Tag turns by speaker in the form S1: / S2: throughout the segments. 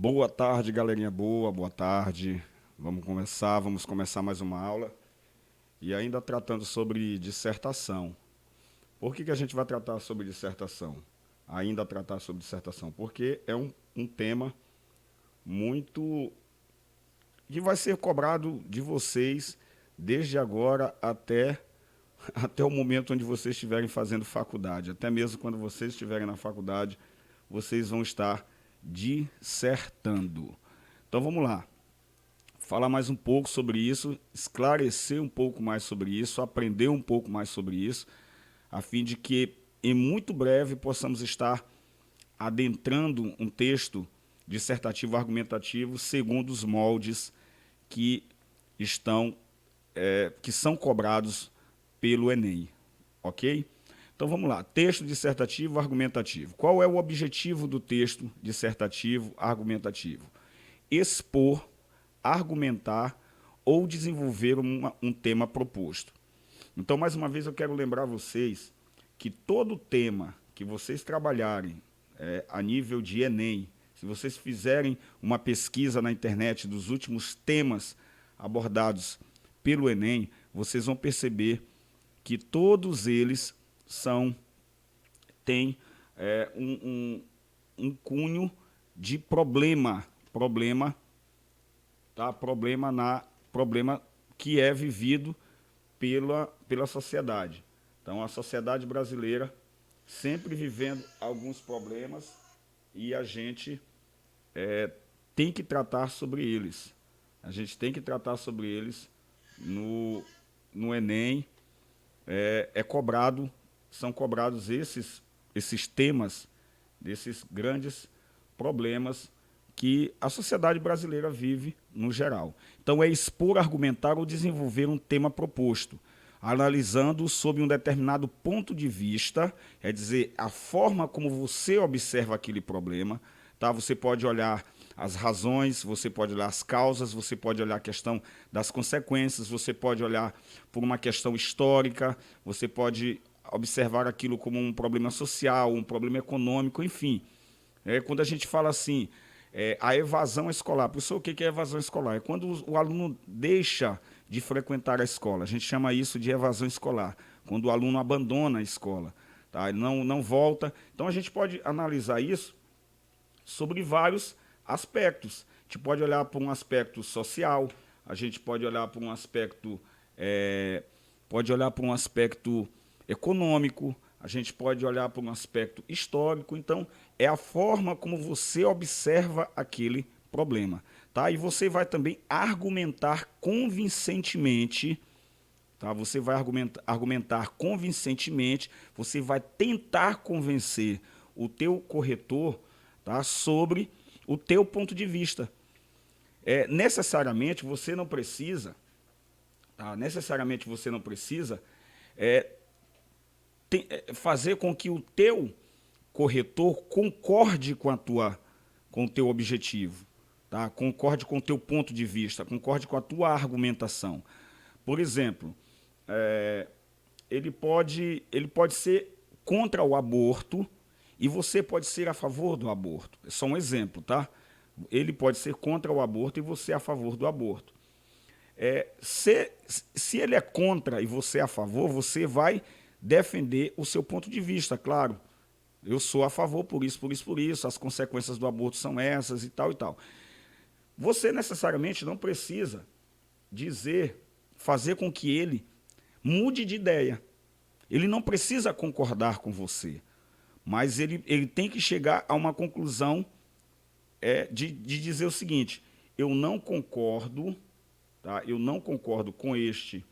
S1: Boa tarde, galerinha boa, boa tarde. Vamos começar mais uma aula. E ainda tratando sobre dissertação. Por que a gente vai tratar sobre dissertação? Ainda tratar sobre dissertação, porque é um tema muito que vai ser cobrado de vocês desde agora até o momento onde vocês estiverem fazendo faculdade. Até mesmo quando vocês estiverem na faculdade, vocês vão estar dissertando. Então vamos lá. Falar mais um pouco sobre isso, esclarecer um pouco mais sobre isso, aprender um pouco mais sobre isso, a fim de que em muito breve possamos estar adentrando um texto dissertativo argumentativo segundo os moldes que que são cobrados pelo Enem, ok? Então vamos lá, texto dissertativo argumentativo. Qual é o objetivo do texto dissertativo argumentativo? Expor, argumentar ou desenvolver um tema proposto. Então, mais uma vez, eu quero lembrar vocês que todo tema que vocês trabalharem a nível de Enem, se vocês fizerem uma pesquisa na internet dos últimos temas abordados pelo Enem, vocês vão perceber que todos eles têm um cunho de problema, tá? Problema que é vivido pela sociedade. Então, a sociedade brasileira sempre vivendo alguns problemas e a gente tem que tratar sobre eles. A gente tem que tratar sobre eles no Enem. São cobrados esses temas desses grandes problemas que a sociedade brasileira vive no geral. Então, é expor, argumentar ou desenvolver um tema proposto, analisando sob um determinado ponto de vista, é dizer, a forma como você observa aquele problema. Tá? Você pode olhar as razões, você pode olhar as causas, você pode olhar a questão das consequências, você pode olhar por uma questão histórica, você pode observar aquilo como um problema social, um problema econômico, enfim. Quando a gente fala assim, a evasão escolar. Professor, o que é evasão escolar? É quando o aluno deixa de frequentar a escola. A gente chama isso de evasão escolar, quando o aluno abandona a escola. Tá? Ele não volta. Então, a gente pode analisar isso sobre vários aspectos. A gente pode olhar por um aspecto social, a gente pode olhar por um aspecto, econômico, a gente pode olhar por um aspecto histórico. Então, é a forma como você observa aquele problema. Tá? E você vai também argumentar convincentemente. Tá? Você vai argumentar convincentemente, você vai tentar convencer o teu corretor, tá, sobre o teu ponto de vista. Necessariamente você não precisa, tá? Necessariamente você não precisa fazer com que o teu corretor concorde com o teu objetivo, tá? Concorde com o teu ponto de vista, concorde com a tua argumentação. Por exemplo, ele pode ser contra o aborto e você pode ser a favor do aborto. É só um exemplo, tá? Ele pode ser contra o aborto e você é a favor do aborto. Se ele é contra e você é a favor, você vai defender o seu ponto de vista, claro. Eu sou a favor por isso, por isso, por isso, as consequências do aborto são essas e tal e tal. Você necessariamente não precisa fazer com que ele mude de ideia. Ele não precisa concordar com você, mas ele tem que chegar a uma conclusão de dizer o seguinte: eu não concordo, tá? Eu não concordo com este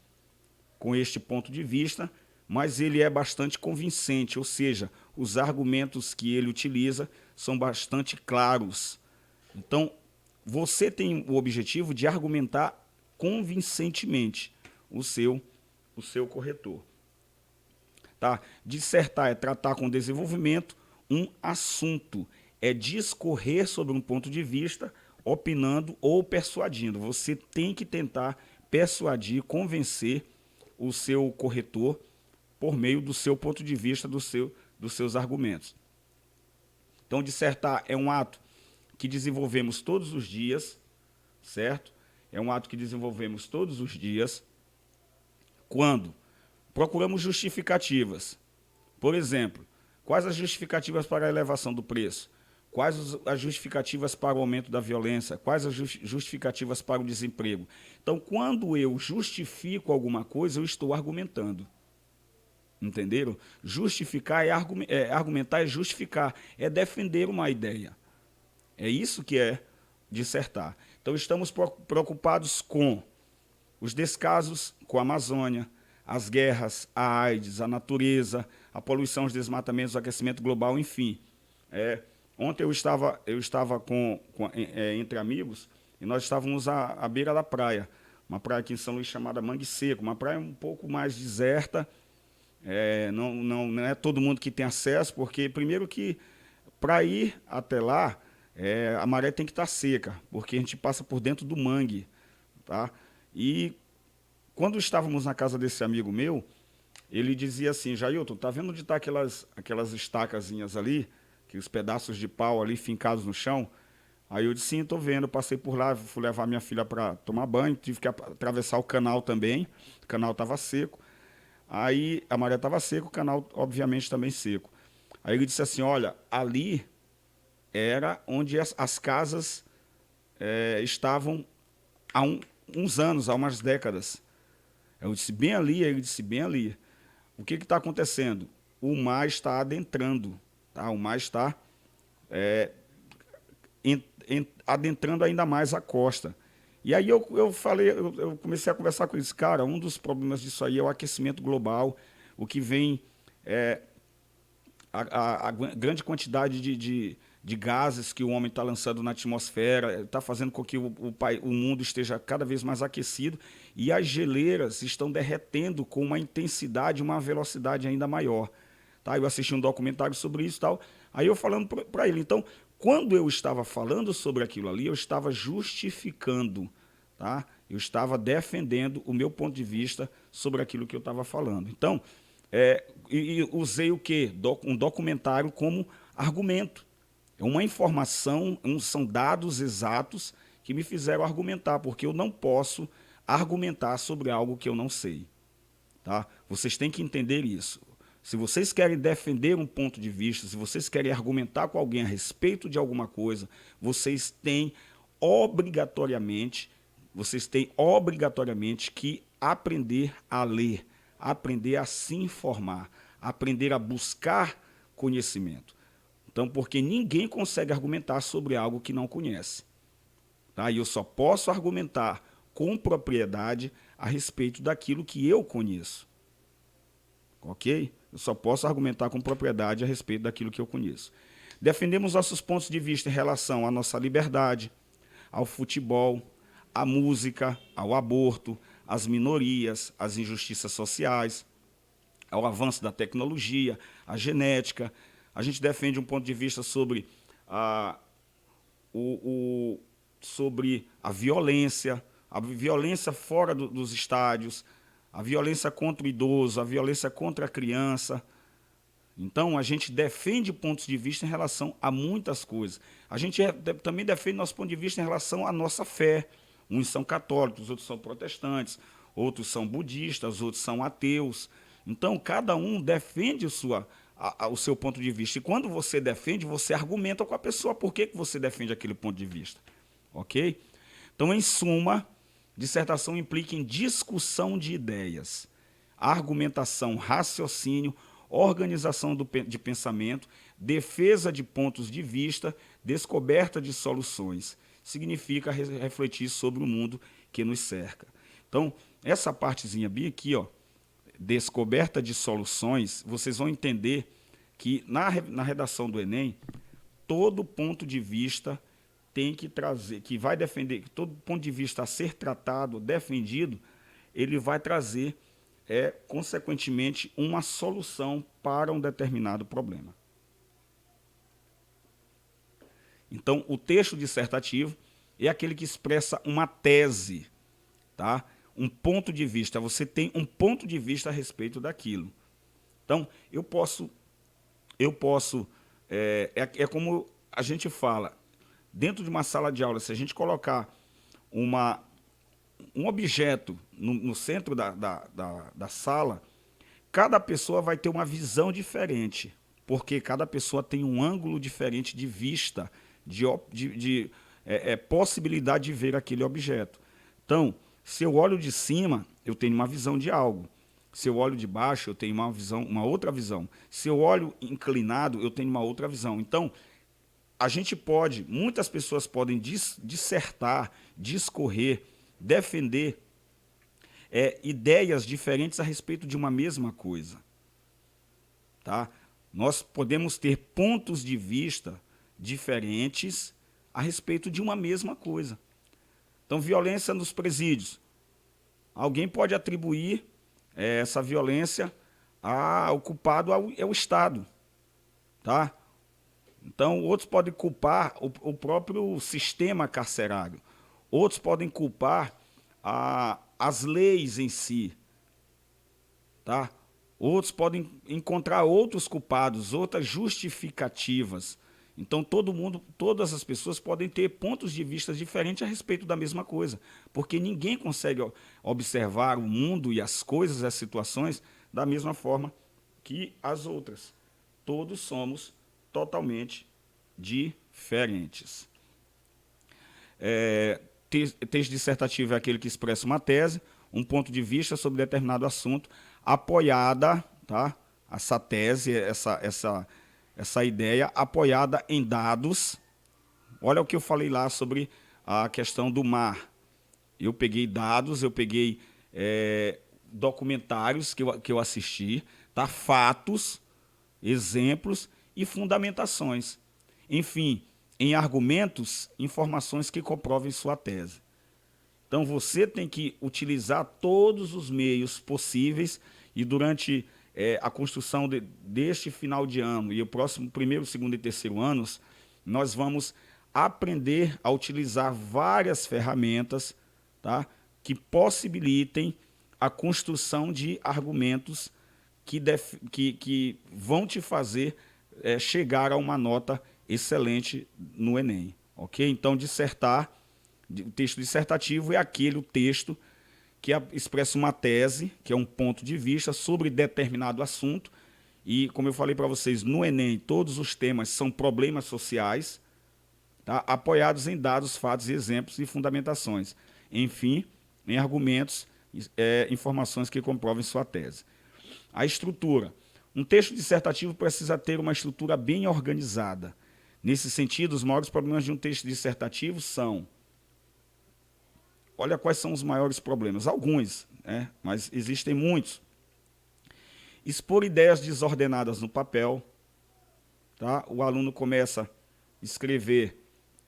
S1: ponto de vista, mas ele é bastante convincente, ou seja, os argumentos que ele utiliza são bastante claros. Então, você tem o objetivo de argumentar convincentemente o seu corretor. Tá? Dissertar é tratar com desenvolvimento um assunto, é discorrer sobre um ponto de vista, opinando ou persuadindo. Você tem que tentar persuadir, convencer o seu corretor por meio do seu ponto de vista, dos seus argumentos. Então, dissertar é um ato que desenvolvemos todos os dias, certo? É um ato que desenvolvemos todos os dias quando procuramos justificativas. Por exemplo, quais as justificativas para a elevação do preço? Quais as justificativas para o aumento da violência? Quais as justificativas para o desemprego? Então, quando eu justifico alguma coisa, eu estou argumentando. Entenderam? Justificar argumentar, é justificar, é defender uma ideia. É isso que é dissertar. Então, estamos preocupados com os descasos com a Amazônia, as guerras, a AIDS, a natureza, a poluição, os desmatamentos, o aquecimento global, enfim. Ontem eu estava entre amigos e nós estávamos à beira da praia, uma praia aqui em São Luís chamada Mangue Seco, uma praia um pouco mais deserta. Não é todo mundo que tem acesso, porque primeiro que para ir até lá, a maré tem que estar seca, porque a gente passa por dentro do mangue. Tá? E quando estávamos na casa desse amigo meu, ele dizia assim: Jailton, tá vendo onde estão aquelas estacazinhas ali, que os pedaços de pau ali fincados no chão? Aí eu disse: sim, estou vendo, passei por lá, fui levar minha filha para tomar banho, tive que atravessar o canal também, o canal estava seco. Aí a maré estava seca, o canal obviamente também seco. Aí ele disse assim: olha, ali era onde as casas estavam há uns anos, há umas décadas. Eu disse: bem ali. Ele disse: bem ali. O que está acontecendo? O mar está adentrando. Tá? O mar está adentrando ainda mais a costa. E aí eu comecei a conversar com eles. Cara, um dos problemas disso aí é o aquecimento global, o que vem a grande quantidade de gases que o homem está lançando na atmosfera, está fazendo com que o mundo esteja cada vez mais aquecido, e as geleiras estão derretendo com uma intensidade, uma velocidade ainda maior. Tá? Eu assisti um documentário sobre isso e tal, aí eu falando para ele. Então, quando eu estava falando sobre aquilo ali, eu estava justificando, tá? Eu estava defendendo o meu ponto de vista sobre aquilo que eu estava falando. Então, e usei o quê? Um documentário como argumento. É uma informação, são dados exatos que me fizeram argumentar, porque eu não posso argumentar sobre algo que eu não sei. Tá? Vocês têm que entender isso. Se vocês querem defender um ponto de vista, se vocês querem argumentar com alguém a respeito de alguma coisa, vocês têm obrigatoriamente que aprender a ler, aprender a se informar, aprender a buscar conhecimento. Então, porque ninguém consegue argumentar sobre algo que não conhece. Tá? E eu só posso argumentar com propriedade a respeito daquilo que eu conheço. Ok? Eu só posso argumentar com propriedade a respeito daquilo que eu conheço. Defendemos nossos pontos de vista em relação à nossa liberdade, ao futebol, à música, ao aborto, às minorias, às injustiças sociais, ao avanço da tecnologia, à genética. A gente defende um ponto de vista sobre sobre a violência fora dos estádios, a violência contra o idoso, a violência contra a criança. Então, a gente defende pontos de vista em relação a muitas coisas. A gente também defende nosso ponto de vista em relação à nossa fé. Uns são católicos, outros são protestantes, outros são budistas, outros são ateus. Então, cada um defende o seu ponto de vista. E quando você defende, você argumenta com a pessoa por que você defende aquele ponto de vista. Ok? Então, em suma, dissertação implica em discussão de ideias, argumentação, raciocínio, organização de pensamento, defesa de pontos de vista, descoberta de soluções. Significa refletir sobre o mundo que nos cerca. Então, essa partezinha bem aqui, ó, descoberta de soluções, vocês vão entender que na redação do Enem, todo ponto de vista tem que trazer, que vai defender, que todo ponto de vista a ser tratado, defendido, ele vai trazer, consequentemente, uma solução para um determinado problema. Então, o texto dissertativo é aquele que expressa uma tese, tá? Um ponto de vista. Você tem um ponto de vista a respeito daquilo. Então, eu posso, como a gente fala, dentro de uma sala de aula, se a gente colocar um objeto no centro da sala, cada pessoa vai ter uma visão diferente, porque cada pessoa tem um ângulo diferente de vista, de possibilidade de ver aquele objeto. Então, se eu olho de cima, eu tenho uma visão de algo. Se eu olho de baixo, eu tenho uma outra visão. Se eu olho inclinado, eu tenho uma outra visão. Então, muitas pessoas podem dissertar, discorrer, defender ideias diferentes a respeito de uma mesma coisa. Tá? Nós podemos ter pontos de vista diferentes a respeito de uma mesma coisa. Então, violência nos presídios. Alguém pode atribuir essa violência ao culpado é o Estado. Tá? Então, outros podem culpar o próprio sistema carcerário. Outros podem culpar as leis em si. Tá? Outros podem encontrar outros culpados, outras justificativas. Então, todas as pessoas podem ter pontos de vista diferentes a respeito da mesma coisa, porque ninguém consegue observar o mundo e as coisas, as situações, da mesma forma que as outras. Todos somos totalmente diferentes. Texto dissertativo é aquele que expressa uma tese, um ponto de vista sobre determinado assunto, apoiada, tá? Essa tese, essa ideia apoiada em dados. Olha o que eu falei lá sobre a questão do mar. Eu peguei dados, eu peguei documentários que eu assisti, tá? Fatos, exemplos e fundamentações. Enfim, em argumentos, informações que comprovem sua tese. Então, você tem que utilizar todos os meios possíveis e durante a construção deste final de ano e o próximo primeiro, segundo e terceiro anos, nós vamos aprender a utilizar várias ferramentas, tá, que possibilitem a construção de argumentos que vão te fazer chegar a uma nota excelente no Enem. Ok? Então, o texto dissertativo é o texto que expressa uma tese, que é um ponto de vista sobre determinado assunto. E, como eu falei para vocês, no Enem, todos os temas são problemas sociais, tá? Apoiados em dados, fatos, exemplos e fundamentações. Enfim, em argumentos, informações que comprovem sua tese. A estrutura. Um texto dissertativo precisa ter uma estrutura bem organizada. Nesse sentido, os maiores problemas de um texto dissertativo são... Olha quais são os maiores problemas. Alguns, mas existem muitos. Expor ideias desordenadas no papel. Tá? O aluno começa a escrever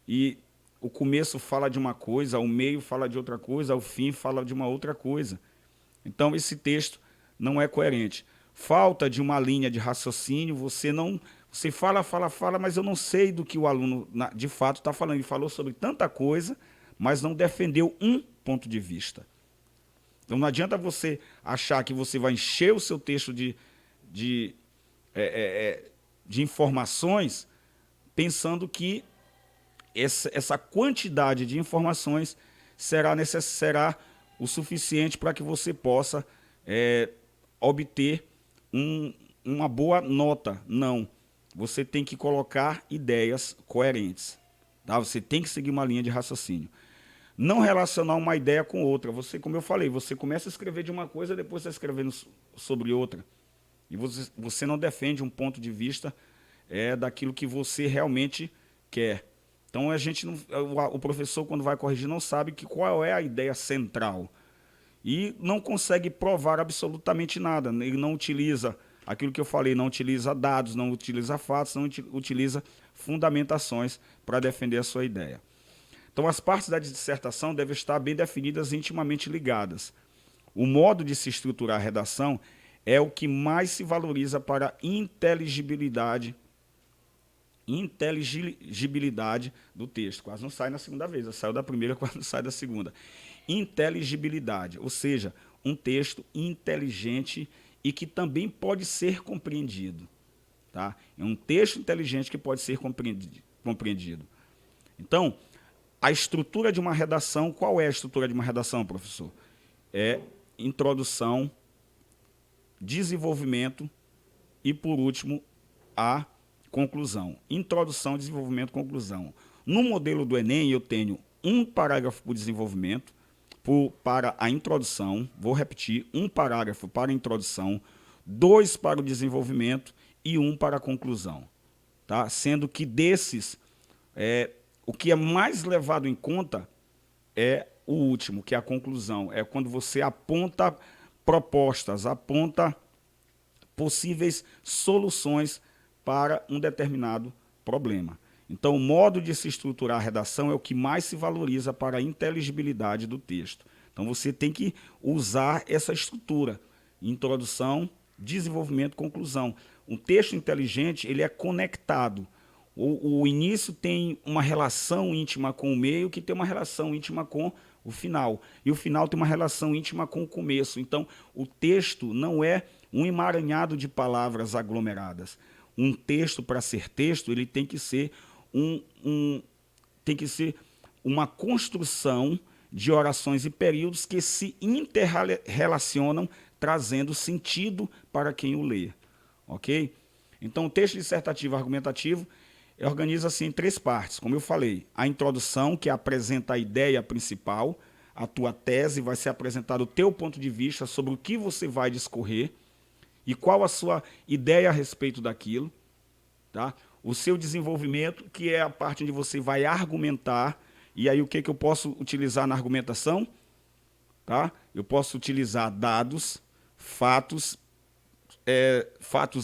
S1: e o começo fala de uma coisa, o meio fala de outra coisa, o fim fala de uma outra coisa. Então, esse texto não é coerente. Falta de uma linha de raciocínio, você fala, mas eu não sei do que o aluno de fato está falando. Ele falou sobre tanta coisa, mas não defendeu um ponto de vista. Então, não adianta você achar que você vai encher o seu texto de informações pensando que essa quantidade de informações será o suficiente para que você possa obter uma boa nota. Não. Você tem que colocar ideias coerentes. Tá? Você tem que seguir uma linha de raciocínio. Não relacionar uma ideia com outra. Você, como eu falei, você começa a escrever de uma coisa, depois está escrevendo sobre outra. E você não defende um ponto de vista daquilo que você realmente quer. Então, o professor, quando vai corrigir, não sabe qual é a ideia central. E não consegue provar absolutamente nada. Ele não utiliza aquilo que eu falei, não utiliza dados, não utiliza fatos, não utiliza fundamentações para defender a sua ideia. Então, as partes da dissertação devem estar bem definidas e intimamente ligadas. O modo de se estruturar a redação é o que mais se valoriza para a inteligibilidade do texto. Quase não sai na segunda vez, saiu da primeira, quase não sai da segunda. Inteligibilidade, ou seja, um texto inteligente e que também pode ser compreendido. Tá? É um texto inteligente que pode ser compreendido. Então, a estrutura de uma redação, qual é a estrutura de uma redação, professor? É introdução, desenvolvimento e, por último, a conclusão. Introdução, desenvolvimento, conclusão. No modelo do Enem, eu tenho um parágrafo para o desenvolvimento, para a introdução, vou repetir, um parágrafo para a introdução, 2 para o desenvolvimento e 1 para a conclusão. Tá? Sendo que desses, o que é mais levado em conta é o último, que é a conclusão. É quando você aponta propostas, aponta possíveis soluções para um determinado problema. Então, o modo de se estruturar a redação é o que mais se valoriza para a inteligibilidade do texto. Então, você tem que usar essa estrutura: introdução, desenvolvimento, conclusão. Um texto inteligente, ele é conectado. O início tem uma relação íntima com o meio, que tem uma relação íntima com o final. E o final tem uma relação íntima com o começo. Então, o texto não é um emaranhado de palavras aglomeradas. Um texto, para ser texto, ele tem que ser uma construção de orações e períodos que se interrelacionam, trazendo sentido para quem o lê. Ok? Então, o texto dissertativo argumentativo organiza-se em 3 partes, como eu falei. A introdução, que apresenta a ideia principal, a tua tese, vai ser apresentado o teu ponto de vista sobre o que você vai discorrer e qual a sua ideia a respeito daquilo. Tá? O seu desenvolvimento, que é a parte onde você vai argumentar. E aí o que eu posso utilizar na argumentação? Tá? Eu posso utilizar dados, fatos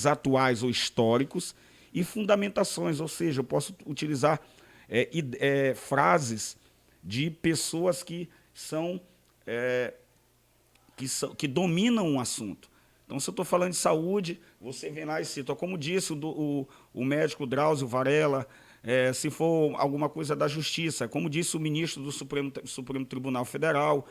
S1: atuais ou históricos e fundamentações, ou seja, eu posso utilizar frases de pessoas que dominam um assunto. Então, se eu estou falando de saúde, você vem lá e cita, como disse o médico Drauzio Varela, se for alguma coisa da justiça, como disse o ministro do Supremo Tribunal Federal,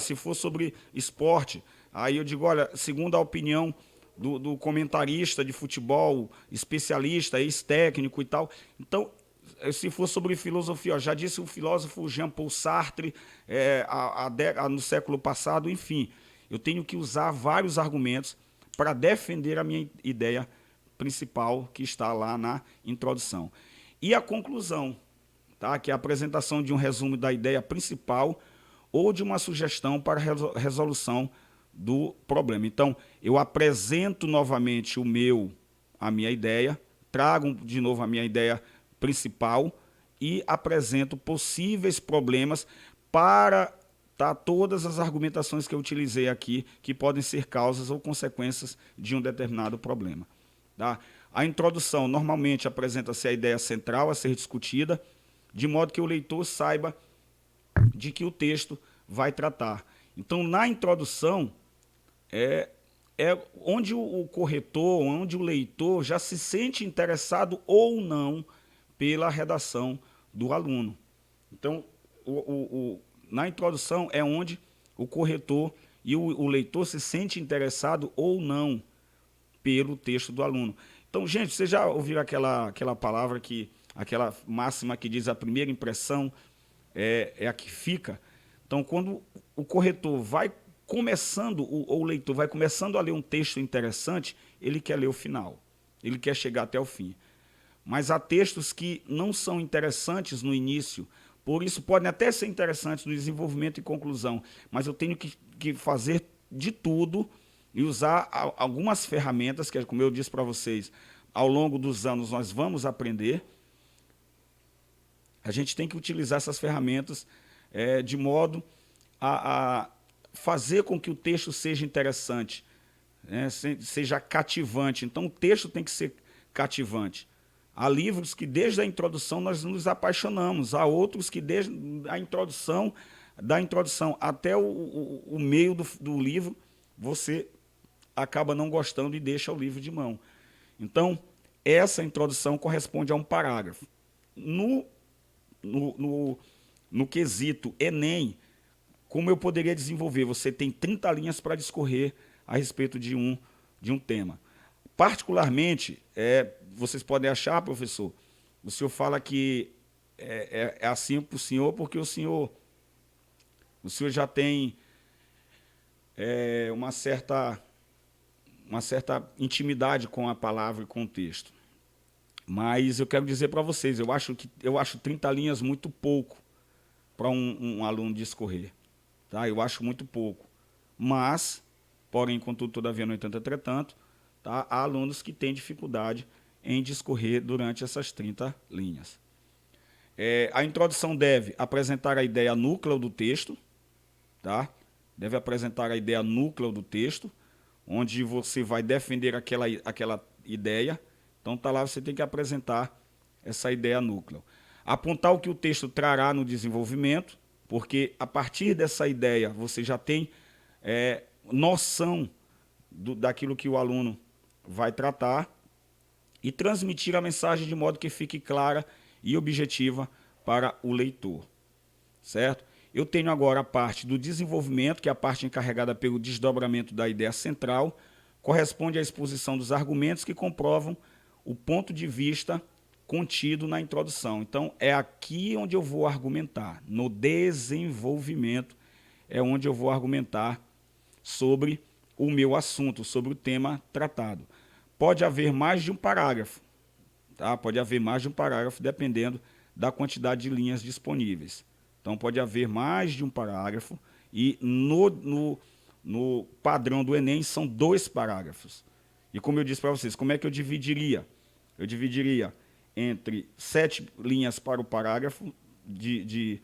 S1: se for sobre esporte, aí eu digo, olha, segundo a opinião do comentarista de futebol, especialista, ex-técnico e tal. Então, se for sobre filosofia, já disse o filósofo Jean-Paul Sartre no século passado, enfim. Eu tenho que usar vários argumentos para defender a minha ideia principal, que está lá na introdução. E a conclusão, tá? Que é a apresentação de um resumo da ideia principal ou de uma sugestão para a resolução do problema. Então, eu apresento novamente a minha ideia, trago de novo a minha ideia principal e apresento possíveis problemas para todas as argumentações que eu utilizei aqui, que podem ser causas ou consequências de um determinado problema. Tá? A introdução normalmente apresenta-se a ideia central a ser discutida, de modo que o leitor saiba de que o texto vai tratar. Então, na introdução, é onde o corretor, onde o leitor já se sente interessado ou não pela redação do aluno. Então, na introdução é onde o corretor e o leitor se sente interessado ou não pelo texto do aluno. Então, gente, vocês já ouviram aquela palavra, aquela máxima que diz a primeira impressão é a que fica? Então, quando o corretor vai começando, ou o leitor vai começando a ler um texto interessante, ele quer ler o final, ele quer chegar até o fim. Mas há textos que não são interessantes no início, por isso podem até ser interessantes no desenvolvimento e conclusão, mas eu tenho que fazer de tudo e usar algumas ferramentas, que, como eu disse para vocês, ao longo dos anos nós vamos aprender. A gente tem que utilizar essas ferramentas de modo a fazer com que o texto seja interessante, seja cativante. Então, o texto tem que ser cativante. Há livros que, desde a introdução, nós nos apaixonamos. Há outros que, desde a introdução, da introdução até o meio do livro, você acaba não gostando e deixa o livro de mão. Então, essa introdução corresponde a um parágrafo. No quesito Enem, como eu poderia desenvolver? Você tem 30 linhas para discorrer a respeito de um tema. Particularmente, vocês podem achar, professor, o senhor fala que é assim para o senhor, porque o senhor já tem uma certa intimidade com a palavra e com o texto. Mas eu quero dizer para vocês, eu acho 30 linhas muito pouco para um aluno discorrer. Tá? Eu acho muito pouco. Mas, porém, contudo, todavia, no entanto, entretanto, tá? Há alunos que têm dificuldade em discorrer durante essas 30 linhas. A introdução deve apresentar a ideia núcleo do texto, tá? Deve apresentar a ideia núcleo do texto, onde você vai defender aquela ideia. Então, tá lá, você tem que apresentar essa ideia núcleo. Apontar o que o texto trará no desenvolvimento, porque a partir dessa ideia você já tem noção daquilo que o aluno vai tratar, e transmitir a mensagem de modo que fique clara e objetiva para o leitor, certo? Eu tenho agora a parte do desenvolvimento, que é a parte encarregada pelo desdobramento da ideia central, corresponde à exposição dos argumentos que comprovam o ponto de vista contido na introdução. Então, é aqui onde eu vou argumentar, no desenvolvimento é onde eu vou argumentar sobre o meu assunto, sobre o tema tratado. Pode haver mais de um parágrafo, tá? Pode haver mais de um parágrafo, dependendo da quantidade de linhas disponíveis. Então, pode haver mais de um parágrafo, e no padrão do Enem são 2 parágrafos. E como eu disse para vocês, como é que eu dividiria? Eu dividiria entre 7 linhas para o parágrafo de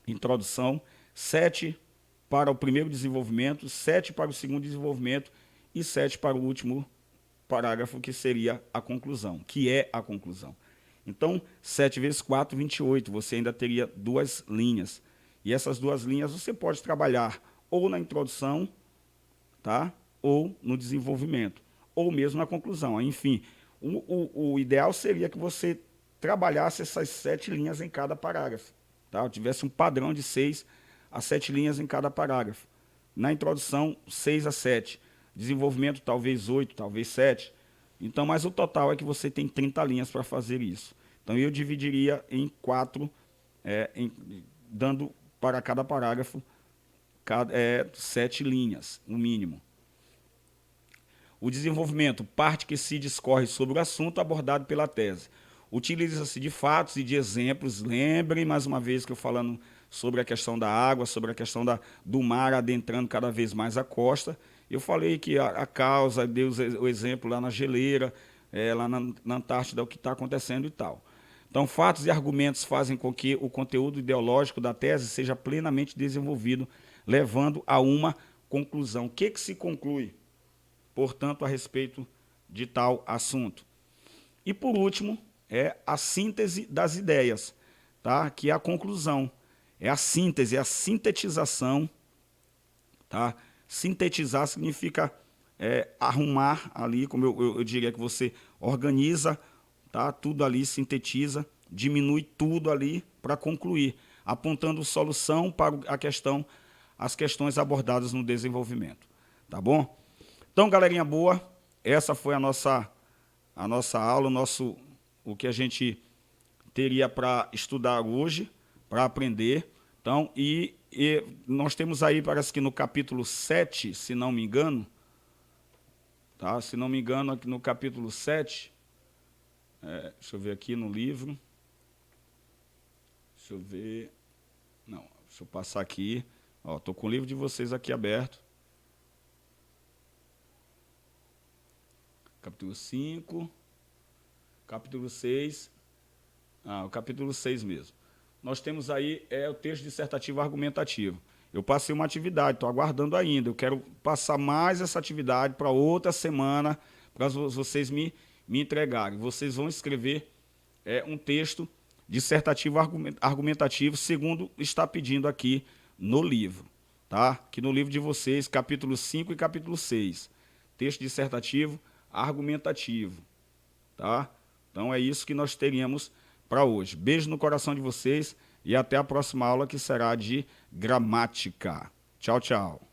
S1: introdução, 7 para o primeiro desenvolvimento, 7 para o segundo desenvolvimento e 7 para o último parágrafo, que seria a conclusão, que é a conclusão. Então, 7 vezes 4, 28, você ainda teria 2 linhas. E essas 2 linhas você pode trabalhar ou na introdução, tá? Ou no desenvolvimento, ou mesmo na conclusão. Enfim, o ideal seria que você trabalhasse essas 7 linhas em cada parágrafo, tá? Tivesse um padrão de 6 a 7 linhas em cada parágrafo. Na introdução, 6 a 7. Desenvolvimento, talvez 8, talvez 7. Então, mas o total é que você tem 30 linhas para fazer isso. Então, eu dividiria em 4, dando para cada parágrafo 7 linhas, no mínimo. O desenvolvimento, parte que se discorre sobre o assunto abordado pela tese. Utiliza-se de fatos e de exemplos. Lembrem, mais uma vez, que eu falando sobre a questão da água, sobre a questão do mar adentrando cada vez mais a costa. Eu falei que a causa, deu o exemplo lá na geleira, lá na Antártida, o que está acontecendo e tal. Então, fatos e argumentos fazem com que o conteúdo ideológico da tese seja plenamente desenvolvido, levando a uma conclusão. O que se conclui, portanto, a respeito de tal assunto? E, por último, é a síntese das ideias, tá? Que é a conclusão. É a síntese, é a sintetização, tá? Sintetizar significa arrumar ali, como eu diria, que você organiza, tá? Tudo ali, sintetiza, diminui tudo ali para concluir, apontando solução para as questões abordadas no desenvolvimento. Tá bom? Então, galerinha boa, essa foi a nossa aula, o que a gente teria para estudar hoje, para aprender. Então, e nós temos aí, parece que no capítulo 7, se não me engano, tá? Se não me engano, aqui no capítulo 7, deixa eu ver aqui no livro, deixa eu ver, não, deixa eu passar aqui, estou com o livro de vocês aqui aberto, capítulo 5, capítulo 6, o capítulo 6 mesmo. Nós temos aí o texto dissertativo argumentativo. Eu passei uma atividade, estou aguardando ainda. Eu quero passar mais essa atividade para outra semana, para vocês me entregarem. Vocês vão escrever um texto dissertativo argumentativo, segundo está pedindo aqui no livro. Tá? Aqui no livro de vocês, capítulo 5 e capítulo 6. Texto dissertativo argumentativo. Tá? Então é isso que nós teríamos para hoje. Beijo no coração de vocês e até a próxima aula, que será de gramática. Tchau, tchau.